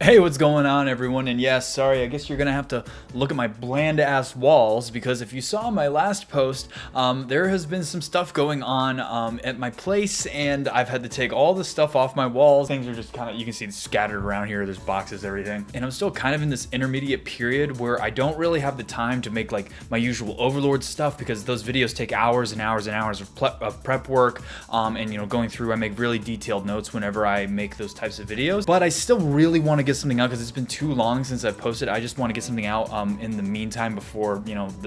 Hey, what's going on, everyone? And yes, sorry, I guess you're gonna have to look at my bland-ass walls, because if you saw my last post, there has been some stuff going on at my place, and I've had to take all the stuff off my walls. Things are just kind of, you can see scattered around here, there's boxes, everything. And I'm still kind of in this intermediate period where I don't really have the time to make like my usual Overlord stuff, because those videos take hours and hours and hours of prep work, and going through, I make really detailed notes whenever I make those types of videos. But I still really want to get something out because it's been too long since I've posted. I just want to get something out in the meantime before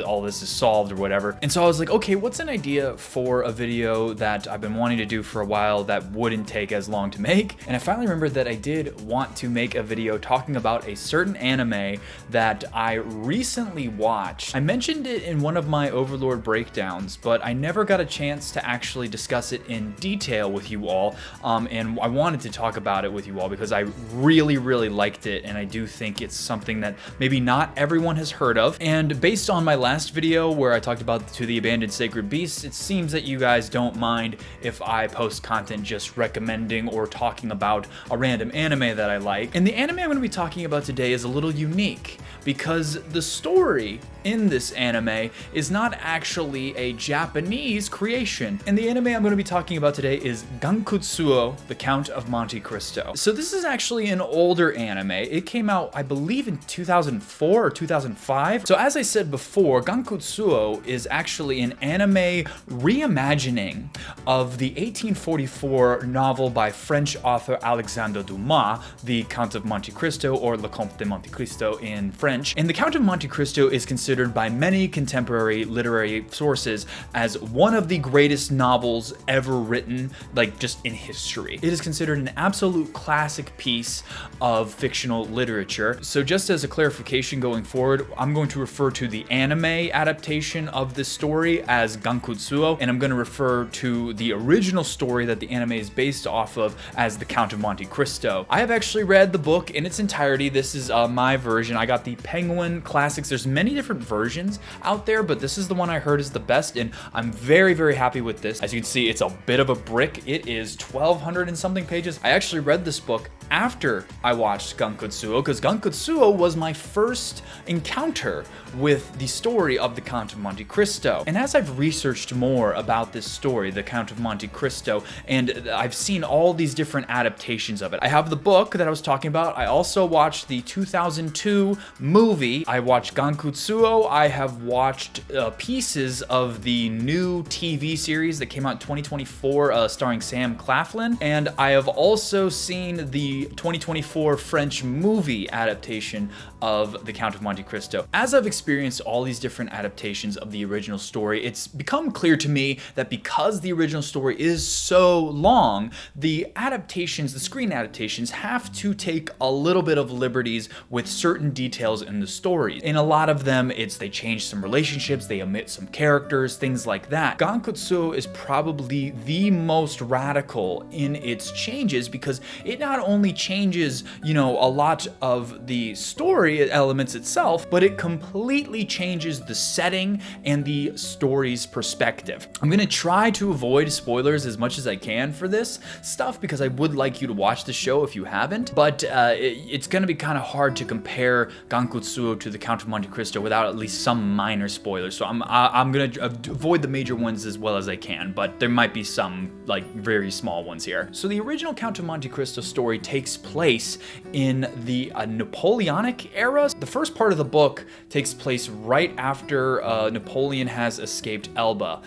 all this is solved or whatever. And so I was like, okay, what's an idea for a video that I've been wanting to do for a while that wouldn't take as long to make? And I finally remembered that I did want to make a video talking about a certain anime that I recently watched. I mentioned it in one of my Overlord breakdowns, but I never got a chance to actually discuss it in detail with you all, and I wanted to talk about it with you all because I really liked it, and I do think it's something that maybe not everyone has heard of. And based on my last video where I talked about To the Abandoned Sacred Beasts, it seems that you guys don't mind if I post content just recommending or talking about a random anime that I like. And the anime I'm going to be talking about today is a little unique because the story in this anime is not actually a Japanese creation. And the anime I'm going to be talking about today is Gankutsuou, the Count of Monte Cristo. So this is actually an older anime. It came out, I believe, in 2004 or 2005. So as I said before, Gankutsuou is actually an anime reimagining of the 1844 novel by French author Alexandre Dumas, The Count of Monte Cristo, or Le Comte de Monte Cristo in French. And The Count of Monte Cristo is considered by many contemporary literary sources as one of the greatest novels ever written, like just in history. It is considered an absolute classic piece of fictional literature. So just as a clarification going forward, I'm going to refer to the anime adaptation of this story as Gankutsuou, and I'm going to refer to the original story that the anime is based off of as The Count of Monte Cristo. I have actually read the book in its entirety. This is my version. I got the Penguin Classics. There's many different versions out there, but this is the one I heard is the best, and I'm very happy with this. As you can see, it's a bit of a brick. It is 1,200 and something pages. I actually read this book after I watched Gankutsuou, because Gankutsuou was my first encounter with the story of the Count of Monte Cristo. And as I've researched more about this story, the Count of Monte Cristo, and I've seen all these different adaptations of it. I have the book that I was talking about. I also watched the 2002 movie. I watched Gankutsuou. I have watched pieces of the new TV series that came out in 2024 starring Sam Claflin, and I have also seen the 2024 French movie adaptation of The Count of Monte Cristo. As I've experienced all these different adaptations of the original story, it's become clear to me that because the original story is so long, the adaptations, the screen adaptations, have to take a little bit of liberties with certain details in the story. In a lot of them, they change some relationships, they omit some characters, things like that. Gankutsuou is probably the most radical in its changes because it not only changes, a lot of the story elements itself, but it completely changes the setting and the story's perspective. I'm gonna try to avoid spoilers as much as I can for this stuff because I would like you to watch the show if you haven't, but it's gonna be kind of hard to compare Gankutsuou to the Count of Monte Cristo without at least some minor spoilers. So I'm gonna avoid the major ones as well as I can, but there might be some like very small ones here. So the original Count of Monte Cristo story takes place in the Napoleonic era. The first part of the book takes place right after Napoleon has escaped Elba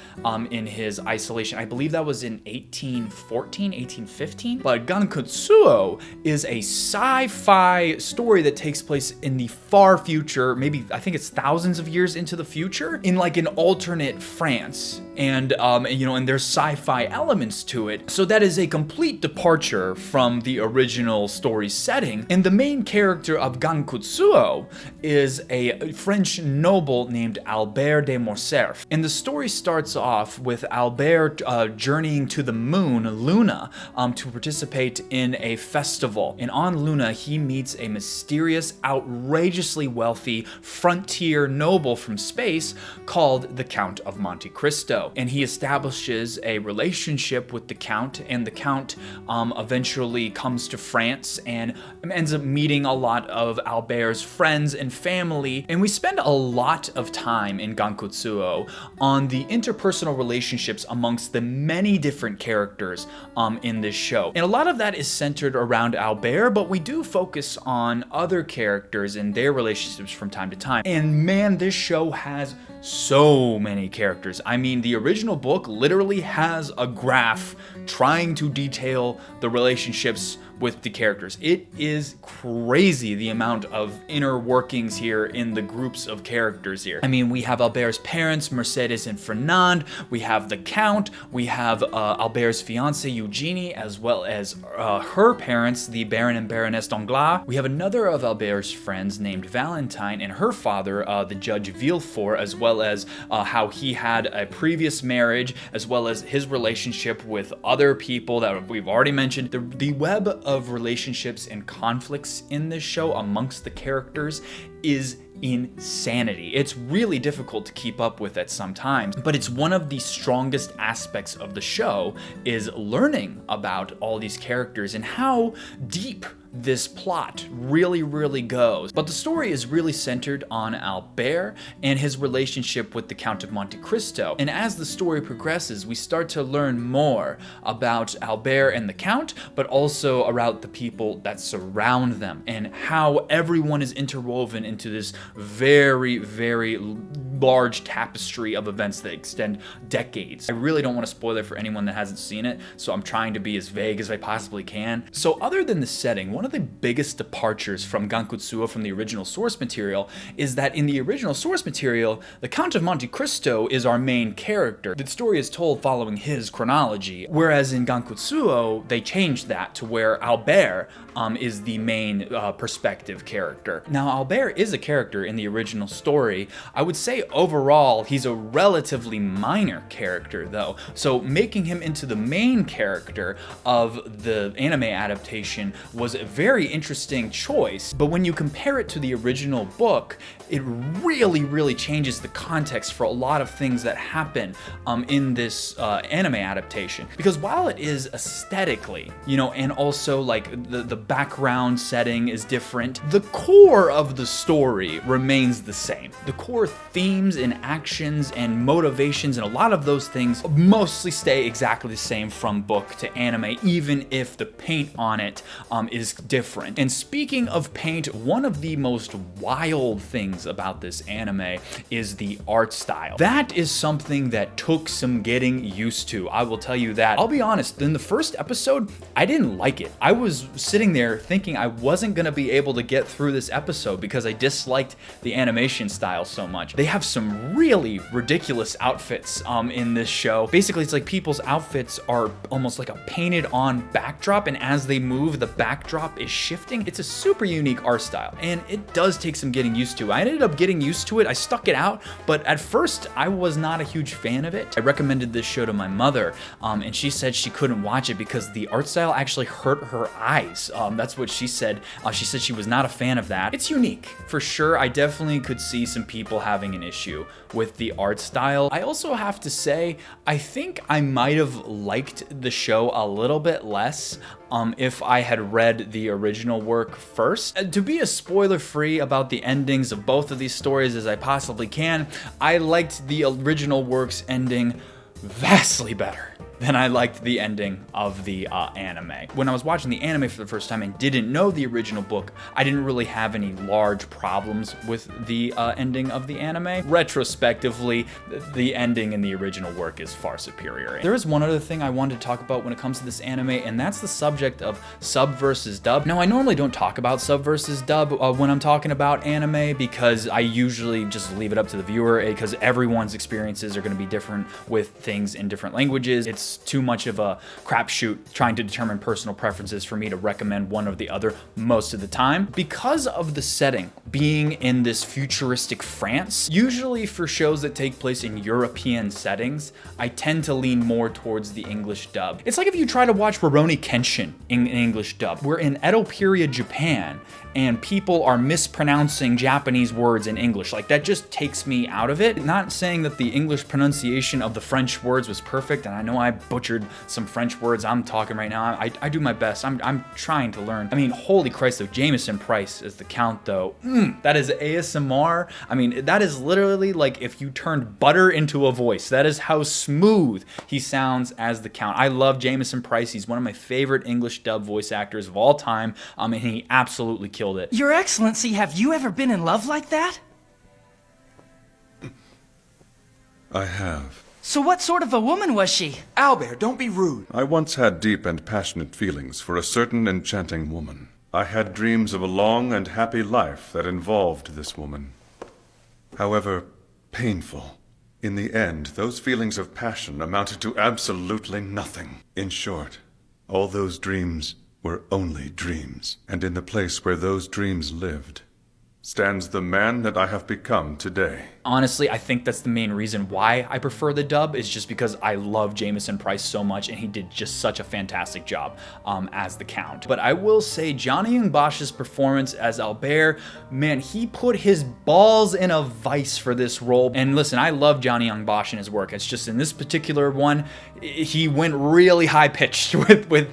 in his isolation. I believe that was in 1814, 1815. But Gankutsuou is a sci-fi story that takes place in the far future, maybe I think it's thousands of years into the future, in like an alternate France. And there's sci-fi elements to it. So that is a complete departure from the original story setting. And the main character of Gankutsuou is a French noble named Albert de Morcerf. And the story starts off with Albert journeying to the moon, Luna, to participate in a festival. And on Luna, he meets a mysterious, outrageously wealthy frontier noble from space called the Count of Monte Cristo. Cristo, and he establishes a relationship with the Count, and the Count eventually comes to France and ends up meeting a lot of Albert's friends and family, and we spend a lot of time in Gankutsuou on the interpersonal relationships amongst the many different characters in this show. And a lot of that is centered around Albert, but we do focus on other characters and their relationships from time to time. And man, this show has so many characters. I mean, the original book literally has a graph trying to detail the relationships with the characters. It is crazy the amount of inner workings here in the groups of characters here. I mean, we have Albert's parents, Mercedes and Fernand. We have the Count. We have Albert's fiancée, Eugenie, as well as her parents, the Baron and Baroness Danglars. We have another of Albert's friends named Valentine and her father, the Judge Villefort, as well as how he had a previous marriage, as well as his relationship with other people that we've already mentioned. The web of relationships and conflicts in this show amongst the characters is insanity. It's really difficult to keep up with at some times, but it's one of the strongest aspects of the show is learning about all these characters and how deep this plot really goes. But the story is really centered on Albert and his relationship with the Count of Monte Cristo. And as the story progresses, we start to learn more about Albert and the Count, but also about the people that surround them and how everyone is interwoven into this very large tapestry of events that extend decades. I really don't want to spoil it for anyone that hasn't seen it, so I'm trying to be as vague as I possibly can. So other than the setting, one of the biggest departures from Gankutsuou from the original source material is that in the original source material, the Count of Monte Cristo is our main character. The story is told following his chronology, whereas in Gankutsuou, they changed that to where Albert is the main perspective character. Now, Albert is a character in the original story. I would say overall, he's a relatively minor character though. So making him into the main character of the anime adaptation was a very interesting choice. But when you compare it to the original book, it really changes the context for a lot of things that happen in this anime adaptation. Because while it is aesthetically, and also like the background setting is different, the core of the story remains the same. The core themes and actions and motivations and a lot of those things mostly stay exactly the same from book to anime, even if the paint on it is different. And speaking of paint, one of the most wild things about this anime is the art style. That is something that took some getting used to. I will tell you that. I'll be honest, in the first episode, I didn't like it. I was sitting there thinking I wasn't gonna be able to get through this episode because I disliked the animation style so much. They have some really ridiculous outfits in this show. Basically, it's like people's outfits are almost like a painted on backdrop, and as they move, the backdrop is shifting. It's a super unique art style, and it does take some getting used to. I ended up getting used to it. I stuck it out, but at first, I was not a huge fan of it. I recommended this show to my mother, and she said she couldn't watch it because the art style actually hurt her eyes. That's what she said. She said she was not a fan of that. It's unique, for sure. I definitely could see some people having an issue with the art style. I also have to say, I think I might have liked the show a little bit less if I had read the original work first. To be as spoiler-free about the endings of both of these stories as I possibly can, I liked the original work's ending vastly better than I liked the ending of the anime. When I was watching the anime for the first time and didn't know the original book, I didn't really have any large problems with the ending of the anime. Retrospectively, the ending in the original work is far superior. There is one other thing I wanted to talk about when it comes to this anime, and that's the subject of sub versus dub. Now, I normally don't talk about sub versus dub when I'm talking about anime because I usually just leave it up to the viewer because everyone's experiences are going to be different with things in different languages. It's too much of a crapshoot trying to determine personal preferences for me to recommend one or the other most of the time. Because of the setting, being in this futuristic France. Usually for shows that take place in European settings, I tend to lean more towards the English dub. It's like if you try to watch Rurouni Kenshin in English dub. We're in Edo period Japan, and people are mispronouncing Japanese words in English. Like, that just takes me out of it. Not saying that the English pronunciation of the French words was perfect, and I know I butchered some French words. I'm talking right now. I do my best. I'm trying to learn. I mean, holy Christ, though, Jameson Price as the Count, though. That is ASMR. I mean, that is literally like if you turned butter into a voice. That is how smooth he sounds as the Count. I love Jameson Price. He's one of my favorite English dub voice actors of all time, and he absolutely killed it. Your Excellency, have you ever been in love like that? I have. So what sort of a woman was she? Albert, don't be rude. I once had deep and passionate feelings for a certain enchanting woman. I had dreams of a long and happy life that involved this woman. However, painful. In the end, those feelings of passion amounted to absolutely nothing. In short, all those dreams were only dreams. And in the place where those dreams lived stands the man that I have become today. Honestly, I think that's the main reason why I prefer the dub, is just because I love Jameson Price so much, and he did just such a fantastic job as the Count. But I will say Johnny Young Bosch's performance as Albert, man, he put his balls in a vice for this role. And listen, I love Johnny Young Bosch and his work. It's just in this particular one, he went really high pitched with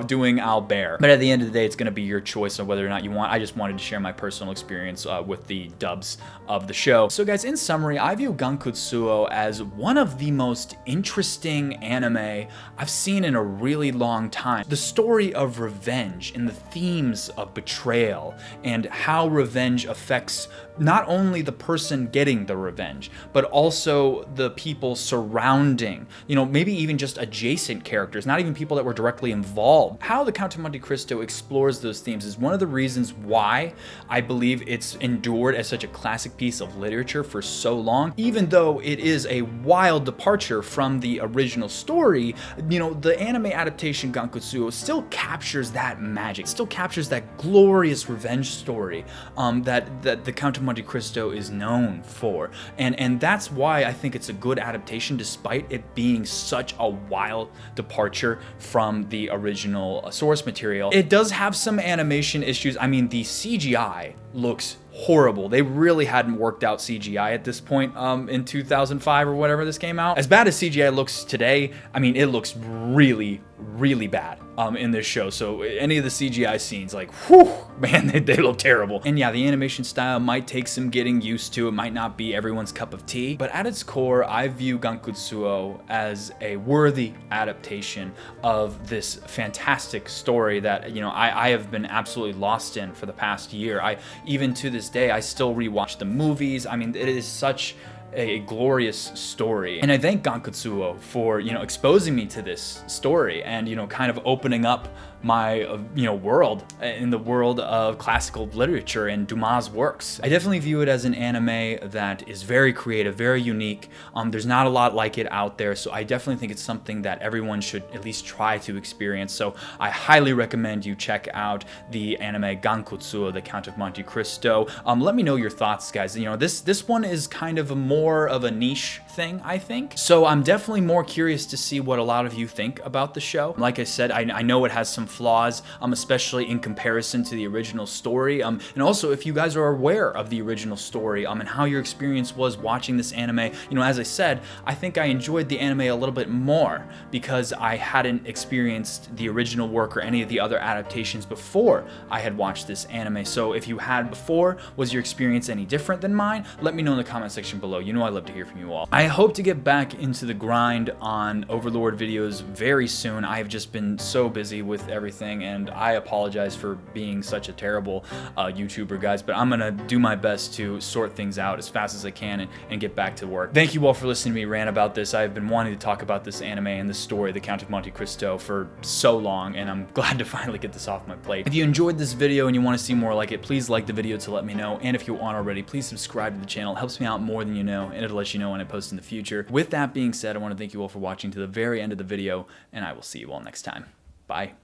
doing Albert. But at the end of the day, it's going to be your choice of whether or not you want. I just wanted to share my personal experience with the dubs of the show. So guys, in summary, I view Gankutsuou as one of the most interesting anime I've seen in a really long time. The story of revenge and the themes of betrayal and how revenge affects not only the person getting the revenge, but also the people surrounding, you know, maybe even just adjacent characters, not even people that were directly involved. How the Count of Monte Cristo explores those themes is one of the reasons why I believe it's endured as such a classic piece of literature for so long. Even though it is a wild departure from the original story, you know, the anime adaptation Gankutsuou still captures that magic, still captures that glorious revenge story that the Count of Monte Cristo is known for. And that's why I think it's a good adaptation, despite it being such a wild departure from the original source material. It does have some animation issues. I mean, the CGI looks horrible. They really hadn't worked out CGI at this point in 2005 or whatever this came out. As bad as CGI looks today, I mean, it looks really, really bad in this show. So any of the CGI scenes, like, whew, man, they look terrible. And yeah, the animation style might take some getting used to. It might not be everyone's cup of tea, but at its core, I view Gankutsuou as a worthy adaptation of this fantastic story that, you know, I have been absolutely lost in for the past year. Even to this day, I still rewatch the movies. I mean, it is such a glorious story, and I thank Gankutsuou for, you know, exposing me to this story and, you know, kind of opening up my you know, world in the world of classical literature and Dumas' works. I definitely view it as an anime that is very creative, very unique. There's not a lot like it out there, so I definitely think it's something that everyone should at least try to experience. So I highly recommend you check out the anime Gankutsuou, the Count of Monte Cristo. Let me know your thoughts, guys. You know, this one is kind of a more of a niche thing, I think. So I'm definitely more curious to see what a lot of you think about the show. Like I said, I know it has some flaws, especially in comparison to the original story. And also, if you guys are aware of the original story and how your experience was watching this anime, you know, as I said, I think I enjoyed the anime a little bit more because I hadn't experienced the original work or any of the other adaptations before I had watched this anime. So if you had before, was your experience any different than mine? Let me know in the comment section below. You know I love to hear from you all. I hope to get back into the grind on Overlord videos very soon. I have just been so busy with everything, and I apologize for being such a terrible YouTuber, guys, but I'm gonna do my best to sort things out as fast as I can and get back to work. Thank you all for listening to me rant about this. I've been wanting to talk about this anime and this story, The Count of Monte Cristo, for so long, and I'm glad to finally get this off my plate. If you enjoyed this video and you want to see more like it, please like the video to let me know, and if you aren't already, please subscribe to the channel. It helps me out more than you know, and it'll let you know when I post in the future. With that being said, I want to thank you all for watching to the very end of the video, and I will see you all next time. Bye.